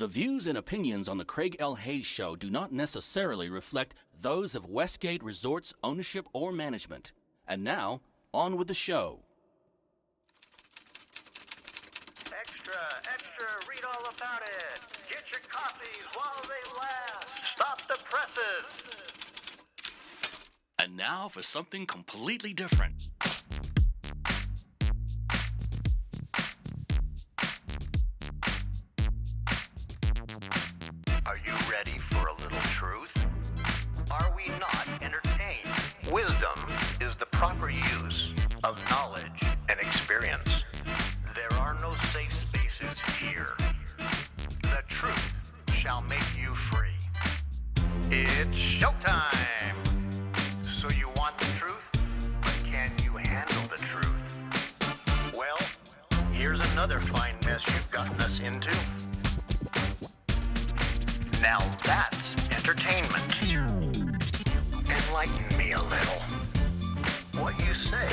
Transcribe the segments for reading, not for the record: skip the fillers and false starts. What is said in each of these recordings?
The views and opinions on the Craig L. Hayes Show do not necessarily reflect those of Westgate Resorts ownership or management. And now, on with the show. Extra, extra, read all about it. Get your copies while they last. Stop the presses. And now for something completely different. Are you ready for a little truth? Are we not entertained? Wisdom is the proper use of knowledge and experience. There are no safe spaces here. The truth shall make you free. It's showtime! So you want the truth, but can you handle the truth? Well, here's another fine mess you've gotten us into. Now that's entertainment. Enlighten me a little. What you say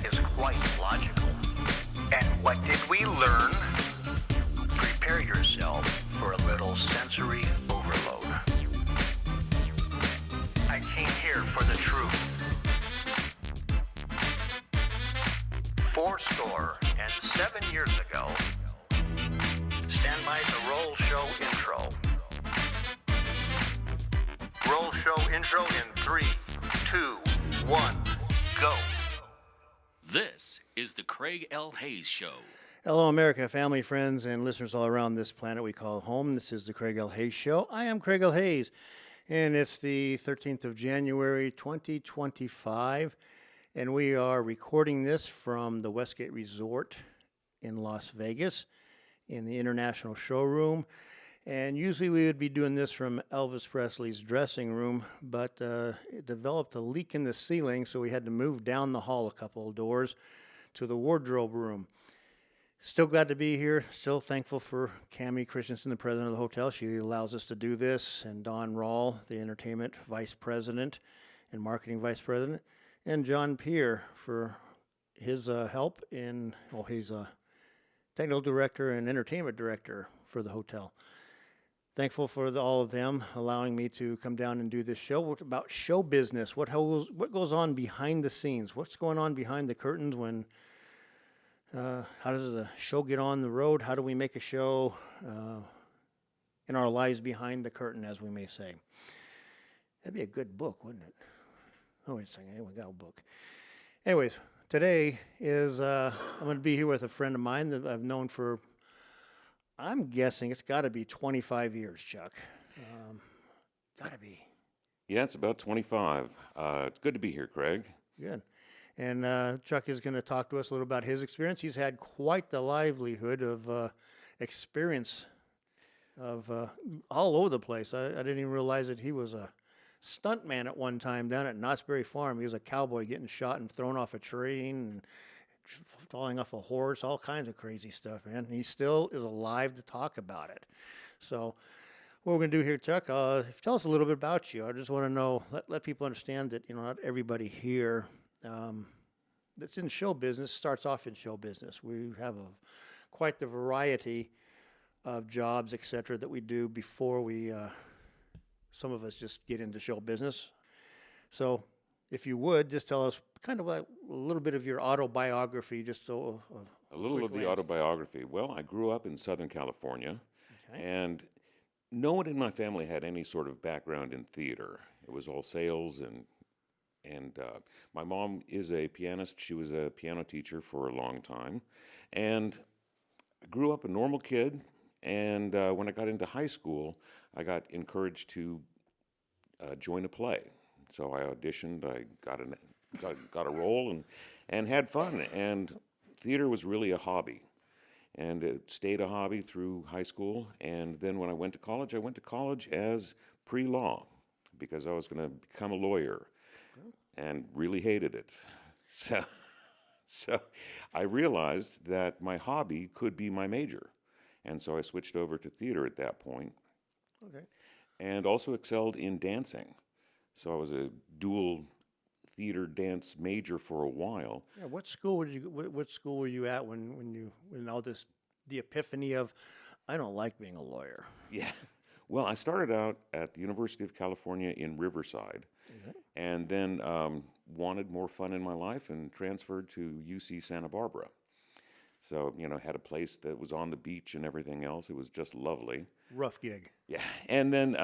is quite logical. And what did we learn? Prepare yourself for a little sensory overload. I came here for the truth. 47 years ago, stand by the roll show intro. Roll show intro in 3, 2, 1, go. This is the Craig L. Hayes Show. Hello, America, family, friends, and listeners all around this planet we call home. This is the Craig L. Hayes Show. I am Craig L. Hayes, and it's the 13th of January, 2025, and we are recording this from the Westgate Resort in Las Vegas in the International Showroom. And usually we would be doing this from Elvis Presley's dressing room, but it developed a leak in the ceiling, so we had to move down the hall a couple of doors to the wardrobe room. Still glad to be here. Still thankful for Cammie Christensen, the president of the hotel. She allows us to do this, and Don Rawl, the entertainment vice president and marketing vice president, and John Peer for his help in, he's a technical director and entertainment director for the hotel. Thankful for all of them allowing me to come down and do this show. What about show business? What goes on behind the scenes? What's going on behind the curtains when, how does the show get on the road? How do we make a show in our lives behind the curtain, as we may say? That'd be a good book, wouldn't it? Oh, wait a second. Hey, we got a book. Anyways, today is, I'm going to be here with a friend of mine that I've known for, I'm guessing it's got to be 25 years, Chuck. Got to be. Yeah, it's about 25. It's good to be here, Craig. Good. And Chuck is going to talk to us a little about his experience. He's had quite the livelihood of experience of all over the place. I didn't even realize that he was a stuntman at one time down at Knott's Berry Farm. He was a cowboy getting shot and thrown off a train and falling off a horse, all kinds of crazy stuff, man. He still is alive to talk about it. So what we're going to do here, Chuck, tell us a little bit about you. I just want to know, let people understand that, not everybody here that's in show business starts off in show business. We have quite the variety of jobs, et cetera, that we do before we, some of us just get into show business. So if you would, just tell us kind of like a little bit of your autobiography, just so a little of the autobiography. Well, I grew up in Southern California, and no one in my family had any sort of background in theater. It was all sales, and my mom is a pianist. She was a piano teacher for a long time, and I grew up a normal kid. And when I got into high school, I got encouraged to join a play. So I auditioned. I got a role and had fun. And theater was really a hobby, and it stayed a hobby through high school. And then when I went to college as pre-law because I was going to become a lawyer, and really hated it. So I realized that my hobby could be my major, and so I switched over to theater at that point. Okay. And also excelled in dancing. So I was a dual theater dance major for a while. Yeah, what school were you at when all this, the epiphany of I don't like being a lawyer. Yeah. Well, I started out at the University of California in Riverside, and then wanted more fun in my life and transferred to UC Santa Barbara. So, had a place that was on the beach and everything else. It was just lovely. Rough gig. Yeah. And then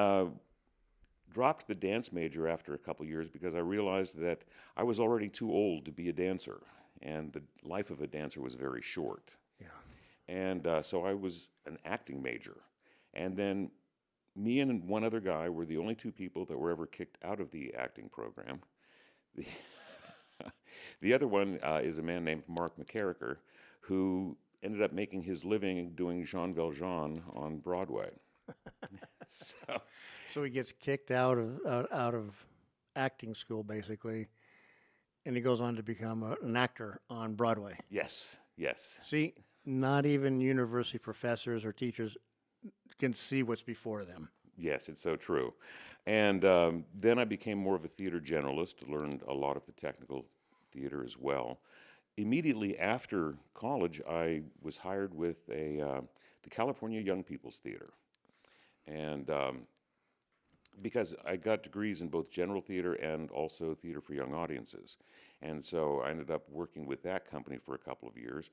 dropped the dance major after a couple years because I realized that I was already too old to be a dancer, and the life of a dancer was very short. Yeah. And so I was an acting major. And then me and one other guy were the only two people that were ever kicked out of the acting program. The, the other one is a man named Mark McCarricker, who ended up making his living doing Jean Valjean on Broadway. So he gets kicked out of acting school, basically, and he goes on to become an actor on Broadway. Yes. See, not even university professors or teachers can see what's before them. Yes, it's so true. And then I became more of a theater generalist, learned a lot of the technical theater as well. Immediately after college, I was hired with the California Young People's Theater. And because I got degrees in both general theater and also theater for young audiences. And so I ended up working with that company for a couple of years.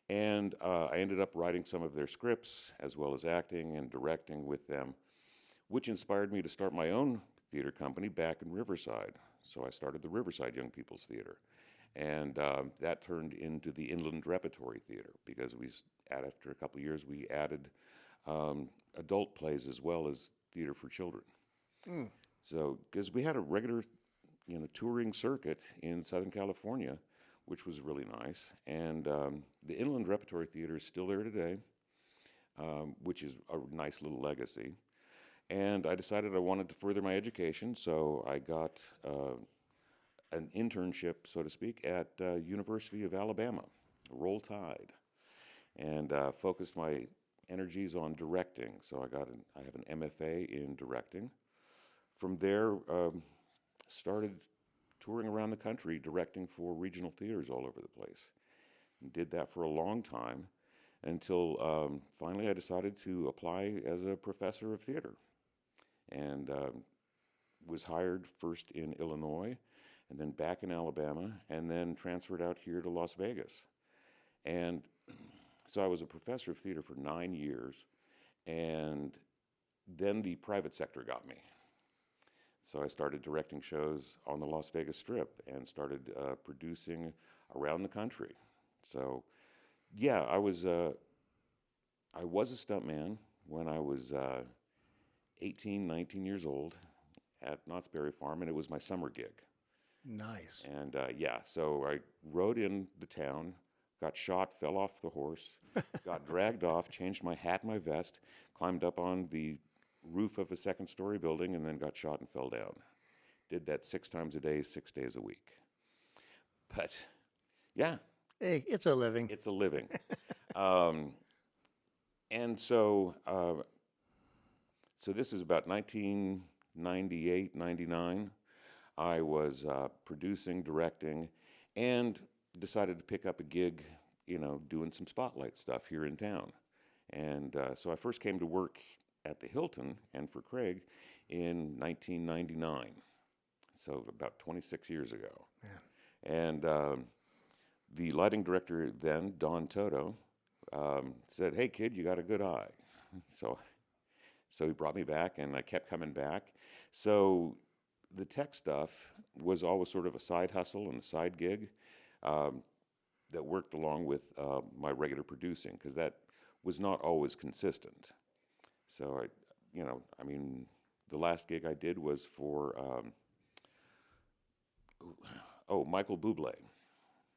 And I ended up writing some of their scripts, as well as acting and directing with them, which inspired me to start my own theater company back in Riverside. So I started the Riverside Young People's Theater. And that turned into the Inland Repertory Theater, because after a couple of years, we added adult plays as well as theater for children. So, because we had a regular, touring circuit in Southern California, which was really nice. And the Inland Repertory Theater is still there today, which is a nice little legacy. And I decided I wanted to further my education, so I got an internship, so to speak, at University of Alabama, Roll Tide, and focused my energies on directing. So I have an MFA in directing. From there, started touring around the country, directing for regional theaters all over the place. And did that for a long time until finally I decided to apply as a professor of theater. And was hired first in Illinois, and then back in Alabama, and then transferred out here to Las Vegas. And so I was a professor of theater for 9 years, and then the private sector got me. So I started directing shows on the Las Vegas Strip and started producing around the country. So, yeah, I was a stuntman when I was 18, 19 years old at Knott's Berry Farm, and it was my summer gig. Nice. And so I rode in the town, got shot, fell off the horse, got dragged off, changed my hat and my vest, climbed up on the roof of a second-story building, and then got shot and fell down. Did that 6 times a day, 6 days a week. But, yeah. Hey, it's a living. It's a living. And so this is about 1998, 99. I was producing, directing, and decided to pick up a gig, doing some spotlight stuff here in town. And so I first came to work at the Hilton and for Craig in 1999, so about 26 years ago. Man. And the lighting director then, Don Toto, said, "Hey, kid, you got a good eye." So he brought me back, and I kept coming back. So the tech stuff was always sort of a side hustle and a side gig that worked along with my regular producing, because that was not always consistent. So the last gig I did was for Michael Bublé.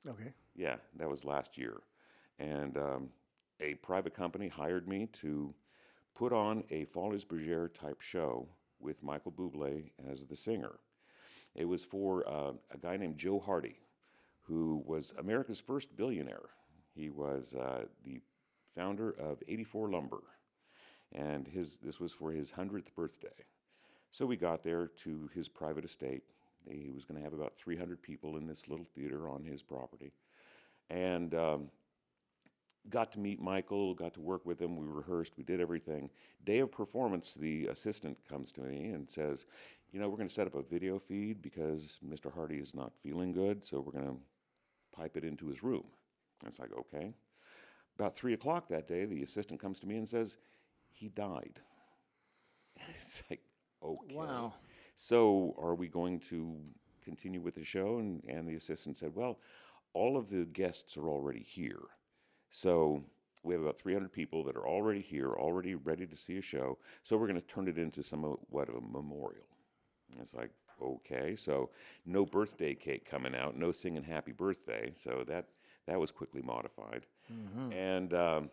Okay. Yeah, that was last year. And a private company hired me to put on a Folies Bergère type show with Michael Bublé as the singer. It was for a guy named Joe Hardy, who was America's first billionaire. He was the founder of 84 Lumber, and this was for his 100th birthday. So we got there to his private estate. He was going to have about 300 people in this little theater on his property. And got to meet Michael, got to work with him. We rehearsed, we did everything. Day of performance, the assistant comes to me and says, you know, we're going to set up a video feed because Mr. Hardy is not feeling good, so we're going to pipe it into his room. And it's like, okay. About 3 o'clock that day, the assistant comes to me and says, he died. It's like, okay. Wow. So are we going to continue with the show? And the assistant said, well, all of the guests are already here. So we have about 300 people that are already here, already ready to see a show. So we're going to turn it into somewhat of a memorial. And it's like, okay. So no birthday cake coming out, no singing happy birthday. So that was quickly modified. Mm-hmm. And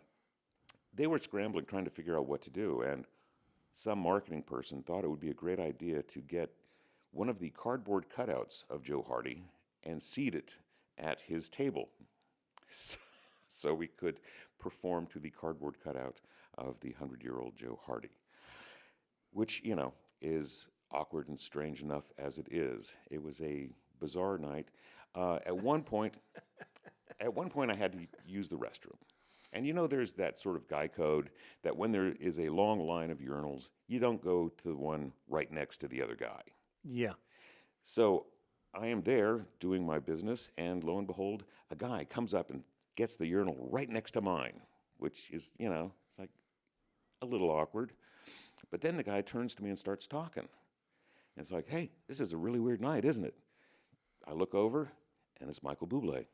they were scrambling, trying to figure out what to do. And some marketing person thought it would be a great idea to get one of the cardboard cutouts of Joe Hardy and seat it at his table. So we could perform to the cardboard cutout of the 100-year-old Joe Hardy, which, you know, is awkward and strange enough as it is. It was a bizarre night. At one point, I had to use the restroom. And you know, there's that sort of guy code that when there is a long line of urinals, you don't go to the one right next to the other guy. Yeah. So I am there doing my business, and lo and behold, a guy comes up and gets the urinal right next to mine, which is, you know, it's like a little awkward. But then the guy turns to me and starts talking. And it's like, hey, this is a really weird night, isn't it? I look over, and it's Michael Bublé.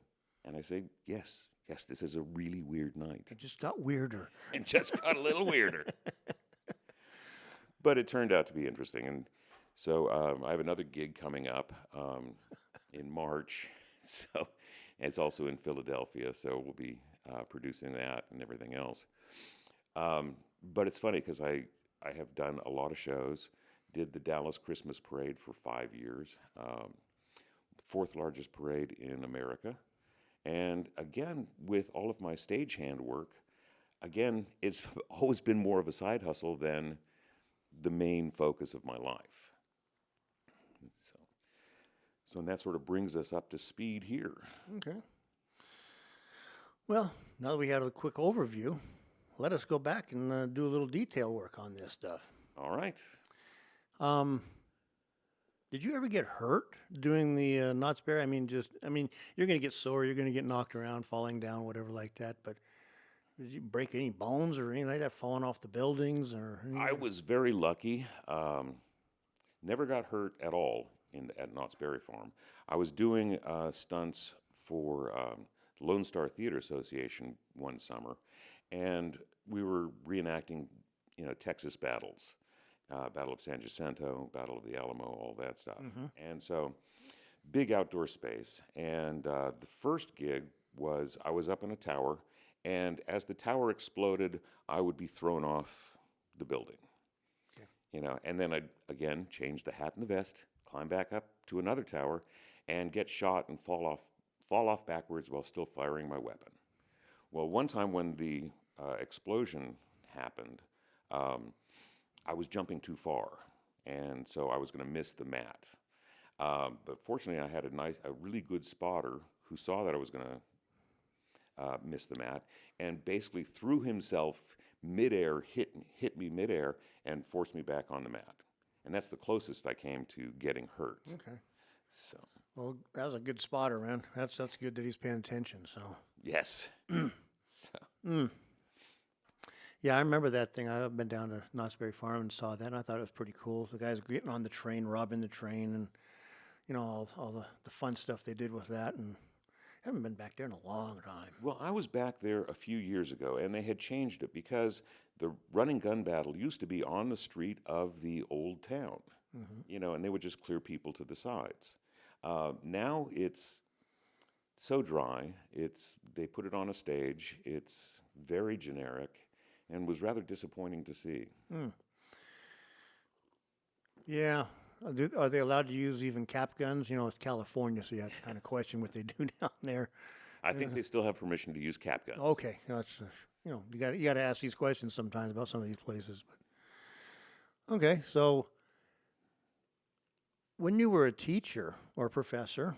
And I say, yes, this is a really weird night. It just got weirder. It just got a little weirder. But it turned out to be interesting. And so I have another gig coming up in March. So it's also in Philadelphia, so we'll be producing that and everything else. But it's funny because I have done a lot of shows, did the Dallas Christmas Parade for 5 years, fourth largest parade in America. And again, with all of my stagehand work, again, it's always been more of a side hustle than the main focus of my life. So that sort of brings us up to speed here. Okay. Well, now that we had a quick overview, let us go back and do a little detail work on this stuff. All right. Did you ever get hurt doing the Knott's Berry? I mean, you're going to get sore, you're going to get knocked around, falling down, whatever like that. But did you break any bones or anything like that, falling off the buildings or anything? I was very lucky. Never got hurt at all at Knott's Berry Farm. I was doing stunts for Lone Star Theater Association one summer, and we were reenacting, you know, Texas battles. Battle of San Jacinto, Battle of the Alamo, all that stuff. Mm-hmm. And so, big outdoor space. And the first gig was I was up in a tower, and as the tower exploded, I would be thrown off the building. Okay. You know, and then I'd, again, change the hat and the vest, climb back up to another tower, and get shot and fall off backwards while still firing my weapon. Well, one time when the explosion happened, I was jumping too far, and so I was going to miss the mat. But fortunately, I had a really good spotter who saw that I was going to miss the mat, and basically threw himself midair, hit me midair, and forced me back on the mat. And that's the closest I came to getting hurt. Okay. So. Well, that was a good spotter, man. That's good that he's paying attention. So. Yes. Yeah, I remember that thing. I've been down to Knott's Berry Farm and saw that, and I thought it was pretty cool. The guys getting on the train, robbing the train, and, you know, all the fun stuff they did with that. And I haven't been back there in a long time. Well, I was back there a few years ago, and they had changed it because the running gun battle used to be on the street of the old town, you know, and they would just clear people to the sides. Now it's so dry. They put it on a stage. It's very generic. And was rather disappointing to see. Yeah. Are they allowed to use even cap guns? You know, it's California, so you have to kind of question what they do down there. I think they still have permission to use cap guns. Okay, that's you know, you got to ask these questions sometimes about some of these places. But okay, so when you were a teacher or professor,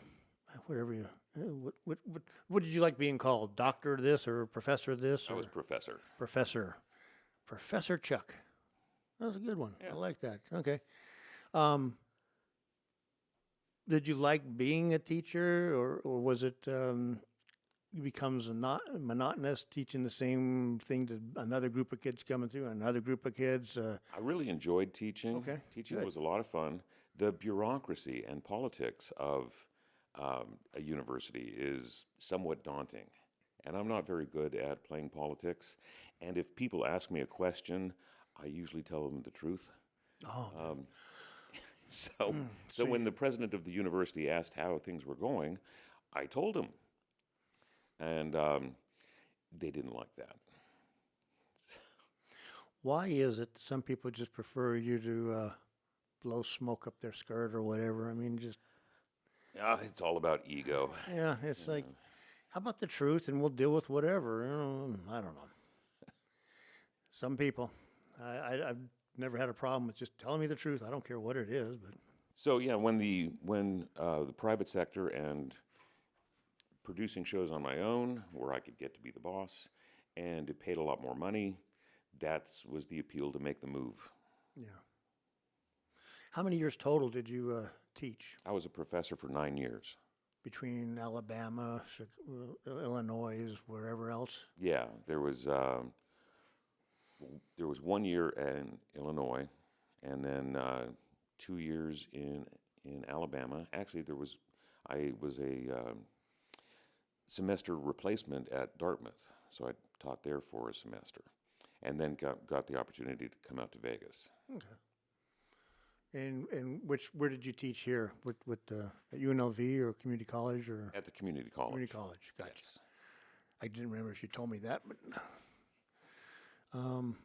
whatever What did you like being called? Doctor this or professor this? I Or was professor. professor. Professor Chuck. That was a good one. Yeah. I like that. Okay. Um, did you like being a teacher, or was it it becomes not monotonous teaching the same thing to another group of kids coming through, another group of kids? I really enjoyed teaching. Okay, Teaching good. was a lot of fun. The bureaucracy and politics of a university is somewhat daunting. And I'm not very good at playing politics. And if people ask me a question, I usually tell them the truth. Oh, So when the president of the university asked how things were going, I told him. And they didn't like that. why is it some people just prefer you to blow smoke up their skirt or whatever? I mean, just It's all about ego. yeah, it's like, how about the truth and we'll deal with whatever? You know, I don't know. Some people, I've never had a problem with just telling me the truth. I don't care what it is, but So yeah, when the private sector and producing shows on my own, where I could get to be the boss, and it paid a lot more money, that was the appeal to make the move. yeah. How many years total did you teach I was a professor for 9 years. between Alabama, Illinois, wherever else? Yeah, there was 1 year in Illinois, and then 2 years in Alabama. Actually, I was a semester replacement at Dartmouth, so I taught there for a semester, and then got the opportunity to come out to Vegas. Okay. And where did you teach here? At UNLV or community college or At the community college. community college? Gotcha. Yes. I didn't remember if you told me that, but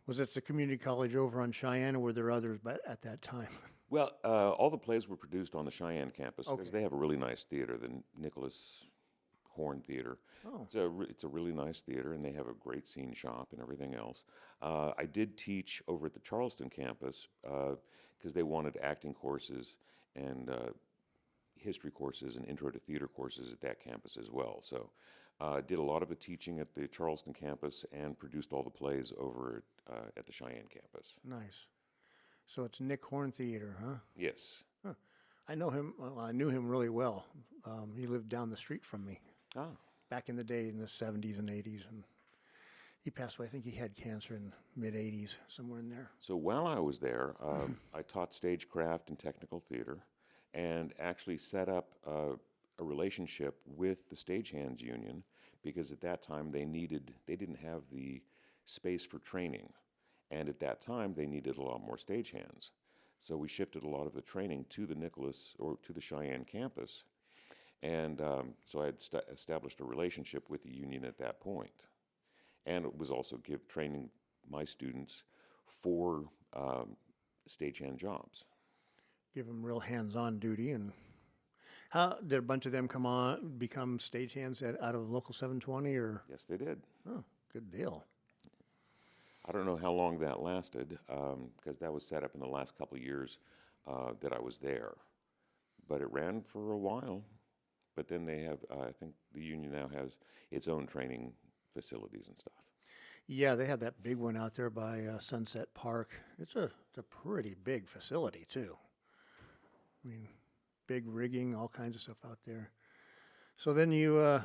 was it the community college over on Cheyenne, or were there others at that time? Well, all the plays were produced on the Cheyenne campus because Okay. they have a really nice theater, the Nicholas Horn Theater. Oh. It's a really nice theater, and they have a great scene shop and everything else. I did teach over at the Charleston campus because they wanted acting courses and history courses and intro to theater courses at that campus as well. So did a lot of the teaching at the Charleston campus and produced all the plays over at the Cheyenne campus. Nice. So it's Nick Horn Theater, huh? Yes. I know him. Well, I knew him really well. He lived down the street from me Ah. back in the day in the 70s and 80s, and he passed away. I think he had cancer in mid 80s, somewhere in there. So while I was there, I taught stagecraft and technical theater, and actually set up a relationship with the Stagehands Union because at that time they didn't have the space for training, and at that time they needed a lot more stagehands. So we shifted a lot of the training to the Cheyenne campus, and so I had established a relationship with the union at that point, and it was also training my students for stagehand jobs. Give them real hands-on duty. And how did a bunch of them become stagehands out of Local 720, or? Yes, they did. Oh, good deal. I don't know how long that lasted because that was set up in the last couple of years that I was there. But it ran for a while. But then they have, I think the union now has its own training facilities and stuff. Yeah, they have that big one out there by Sunset Park. It's a pretty big facility too. I mean, big rigging, all kinds of stuff out there. So then you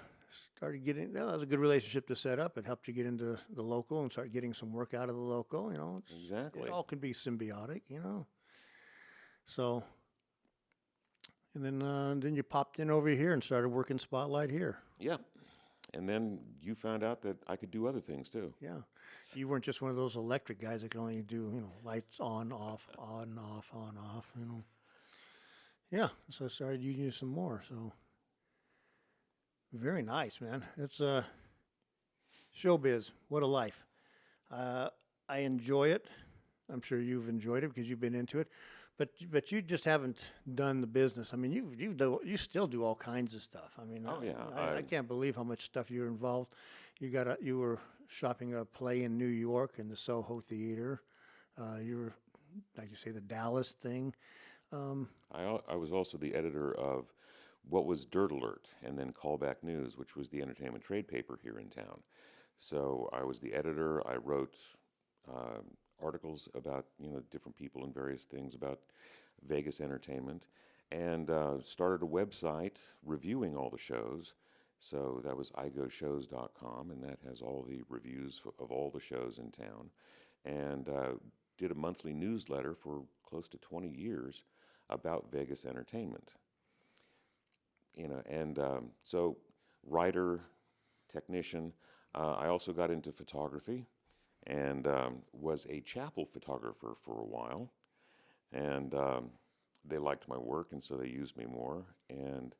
started getting, that was a good relationship to set up. It helped you get into the local and start getting some work out of the local, you know. Exactly. It all can be symbiotic, you know. So, and then you popped in over here and started working Spotlight here. Yeah. And then you found out that I could do other things too. Yeah. You weren't just one of those electric guys that could only do, you know, lights on, off, on, off, you know. Yeah, so I started using you some more, so very nice, man. It's showbiz. What a life. I enjoy it. I'm sure you've enjoyed it because you've been into it, but you just haven't done the business. I mean, you still do all kinds of stuff. I mean, Oh, yeah, I can't believe how much stuff you're involved. You were shopping a play in New York in the Soho Theater. You were, like you say, the Dallas thing. I was also the editor of what was Dirt Alert, and then Callback News, which was the entertainment trade paper here in town. So I was the editor. I wrote articles about different people and various things about Vegas entertainment, and started a website reviewing all the shows. So that was igoshows.com, and that has all the reviews of all the shows in town. And did a monthly newsletter for close to 20 years about Vegas entertainment. So writer, technician. I also got into photography and was a chapel photographer for a while. And they liked my work, and so they used me more. And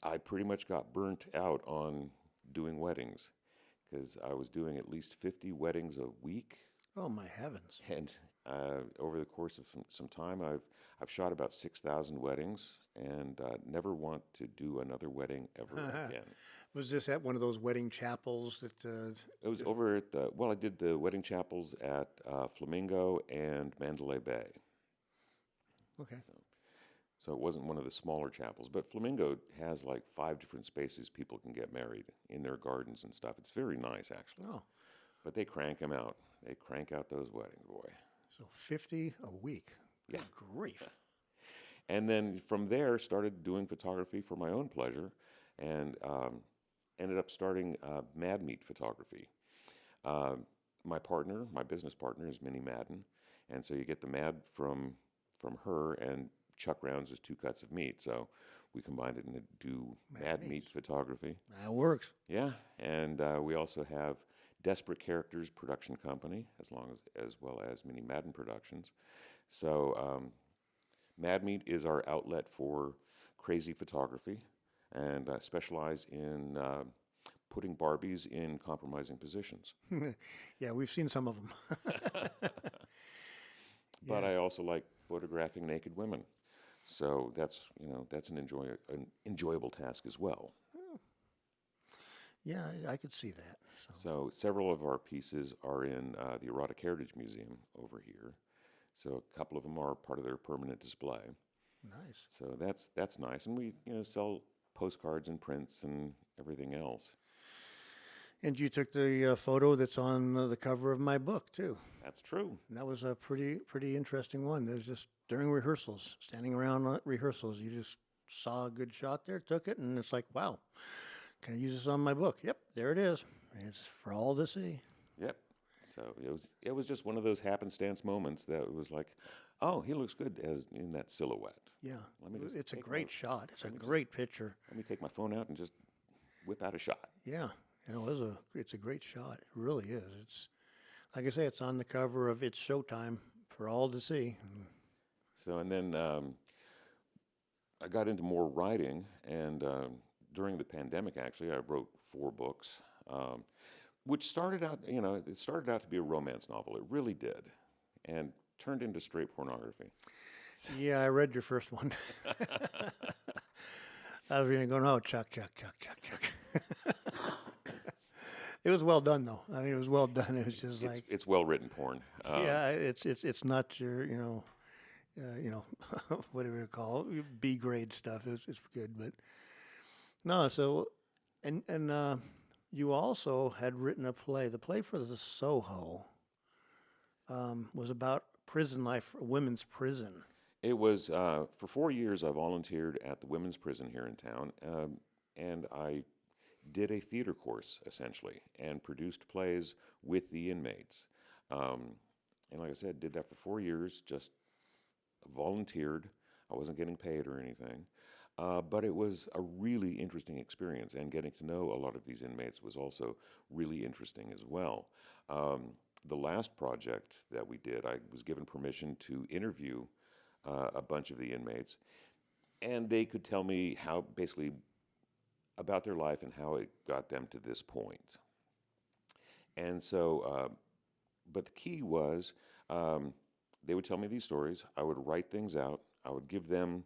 I pretty much got burnt out on doing weddings because I was doing at least 50 weddings a week. Oh, my heavens. And over the course of some time, I've shot about 6,000 weddings, and never want to do another wedding ever again. Was this at one of those wedding chapels that... It was over at, I did the wedding chapels at Flamingo and Mandalay Bay. Okay. So it wasn't one of the smaller chapels, but Flamingo has like 5 different spaces people can get married in their gardens and stuff. It's very nice, actually. Oh. But they crank them out. They crank out those weddings, boy. So 50 a week. Good Yeah. grief. And then from there, started doing photography for my own pleasure, and ended up starting Mad Meat Photography. My business partner is Minnie Madden, and so you get the mad from her, and Chuck Rounds is 2 cuts of meat. So we combined it and do Mad Meat Photography. That works. Yeah, and we also have Desperate Characters Production Company, as well as Minnie Madden Productions. So Mad Meat is our outlet for crazy photography, and specialize in putting Barbies in compromising positions. Yeah, we've seen some of them. But I also like photographing naked women, so that's an enjoyable task as well. Yeah, I could see that. So several of our pieces are in the Erotic Heritage Museum over here. So a couple of them are part of their permanent display. Nice. So that's nice, and we sell postcards and prints and everything else. And you took the photo that's on the cover of my book, too. That's true. And that was a pretty interesting one. It was just during rehearsals, standing around at rehearsals, you just saw a good shot there, took it, and it's like, wow, can I use this on my book? Yep, there it is. It's for all to see. Yep. So it was just one of those happenstance moments that it was like, oh, he looks good as in that silhouette. Yeah, it's a take great my- shot. It's a great picture. Let me take my phone out and just whip out a shot. Yeah, it's a great shot. It really is. It's like I say, it's on the cover of It's Showtime for all to see. So, and then I got into more writing, and during the pandemic, actually, I wrote 4 books, which started out, it started out to be a romance novel. It really did, and turned into straight pornography. Yeah, I read your first one. I was reading going, oh, Chuck. It was well done, though. I mean, it was well done. It was just It's well-written porn. yeah, it's not your, whatever you call it, B grade stuff. It's good, but no. So, and you also had written a play. The play for the Soho was about prison life, women's prison. It was, for 4 years, I volunteered at the women's prison here in town, and I did a theater course, essentially, and produced plays with the inmates. And like I said, did that for 4 years, just volunteered. I wasn't getting paid or anything. But it was a really interesting experience, and getting to know a lot of these inmates was also really interesting as well. The last project that we did, I was given permission to interview a bunch of the inmates, and they could tell me how, basically, about their life and how it got them to this point. And so, but the key was, they would tell me these stories, I would write things out, I would give them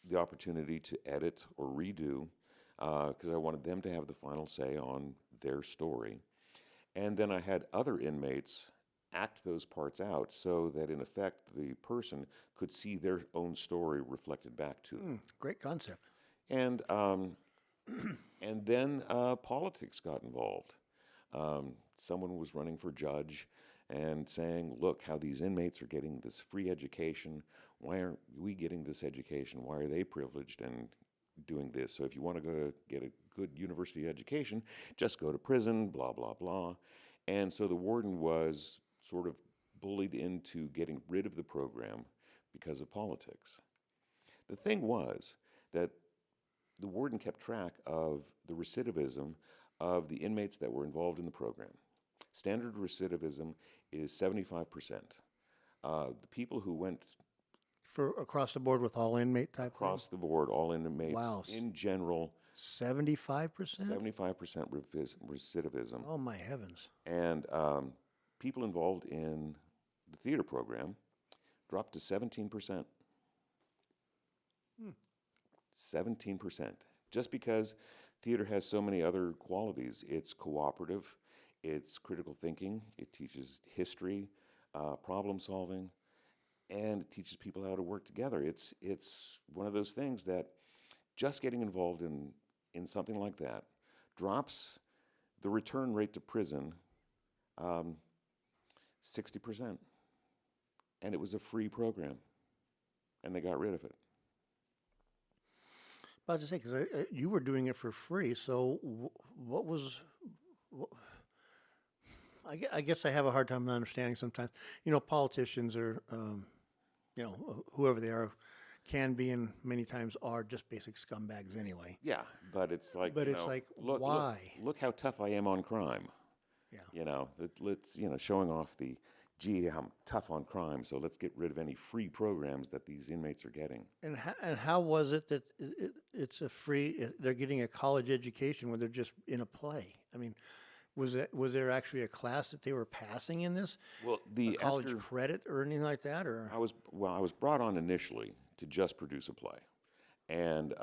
the opportunity to edit or redo, because I wanted them to have the final say on their story. And then I had other inmates act those parts out so that, in effect, the person could see their own story reflected back to them. Great concept. And and then politics got involved. Someone was running for judge and saying, "Look, how these inmates are getting this free education. Why aren't we getting this education? Why are they privileged and doing this? So if you want to go get a good university education, just go to prison." Blah blah blah. And so the warden was sort of bullied into getting rid of the program because of politics. The thing was that the warden kept track of the recidivism of the inmates that were involved in the program. Standard recidivism is 75%. The people who went For across the board with all inmate type across the board, all inmates, Wow. in general, 75%? 75% recidivism. Oh my heavens. And people involved in the theater program dropped to 17%. 17%. Just because theater has so many other qualities. It's cooperative, it's critical thinking, it teaches history, problem solving, and it teaches people how to work together. It's one of those things that just getting involved in something like that drops the return rate to prison 60%. And it was a free program, and they got rid of it. About to say, because you were doing it for free, so what was... I guess I have a hard time understanding sometimes. You know, politicians are, whoever they are, can be and many times are just basic scumbags anyway. Yeah, but it's like, But it's like, look, why? Look how tough I am on crime. Yeah. You know, let's showing off the, gee, I'm tough on crime, so let's get rid of any free programs that these inmates are getting. And how was it that it's a free? They're getting a college education when they're just in a play. I mean, was there actually a class that they were passing in this? Well, a college credit or anything like that, or I was brought on initially to just produce a play, and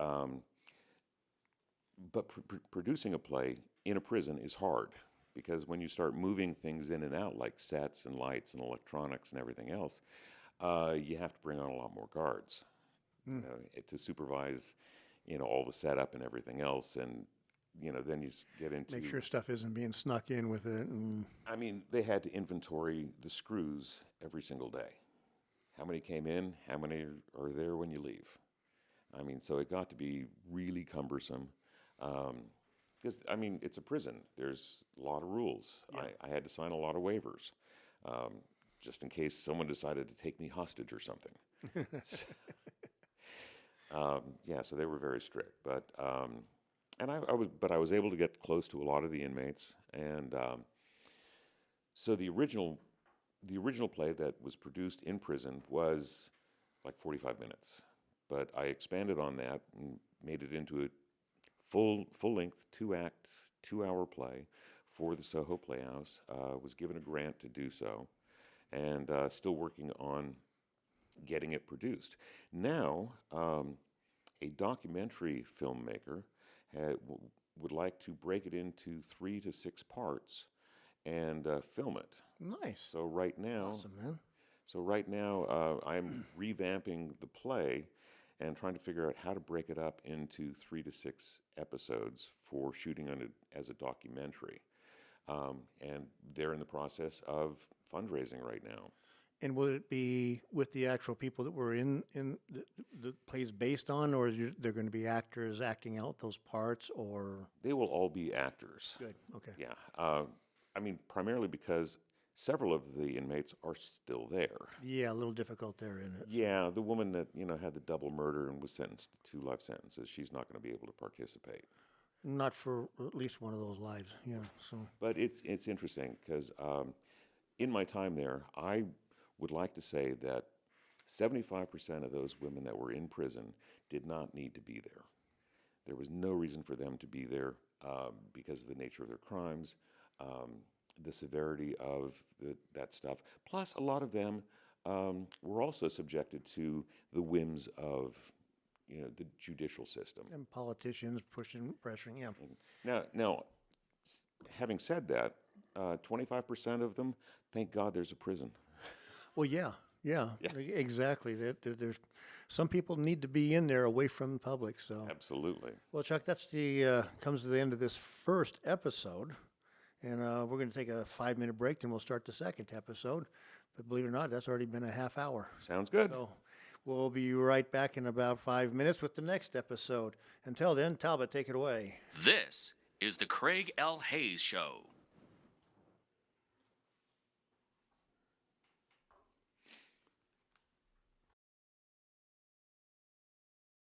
but producing a play in a prison is hard, because when you start moving things in and out like sets and lights and electronics and everything else, you have to bring on a lot more guards to supervise, all the setup and everything else, and then you get into make sure stuff isn't being snuck in with it. And I mean, they had to inventory the screws every single day. How many came in? How many are there when you leave? I mean, so it got to be really cumbersome. Because, it's a prison. There's a lot of rules. Yeah. I had to sign a lot of waivers, just in case someone decided to take me hostage or something. So they were very strict. But I was able to get close to a lot of the inmates, and so the original play that was produced in prison was like 45 minutes, but I expanded on that and made it into a full-length, 2-act, 2-hour play for the Soho Playhouse. Was given a grant to do so, and still working on getting it produced. Now, a documentary filmmaker would like to break it into 3 to 6 parts and film it. nice, So right now, awesome, man. I'm revamping the play and trying to figure out how to break it up into 3 to 6 episodes for shooting on it as a documentary. And they're in the process of fundraising right now. And will it be with the actual people that were in the plays based on, or they're going to be actors acting out those parts, or? They will all be actors. Good, okay. Yeah. Primarily because several of the inmates are still there. Yeah, a little difficult there, isn't it? Yeah, the woman that, had the double murder and was sentenced to 2 life sentences, she's not going to be able to participate. Not for at least one of those lives, yeah, so. But it's interesting because in my time there, I would like to say that 75% of those women that were in prison did not need to be there. There was no reason for them to be there because of the nature of their crimes, the severity of that stuff. Plus, a lot of them were also subjected to the whims of, the judicial system. And politicians pushing, pressuring, yeah. Now, having said that, 25% of them, thank God there's a prison. Well, yeah, Yeah, exactly. There's some people need to be in there away from the public. So, Absolutely. well, Chuck, that's comes to the end of this first episode, and we're going to take a 5-minute break, and we'll start the second episode. But believe it or not, that's already been a half hour. Sounds good. So we'll be right back in about 5 minutes with the next episode. Until then, Talbot, take it away. This is the Craig L. Hayes Show.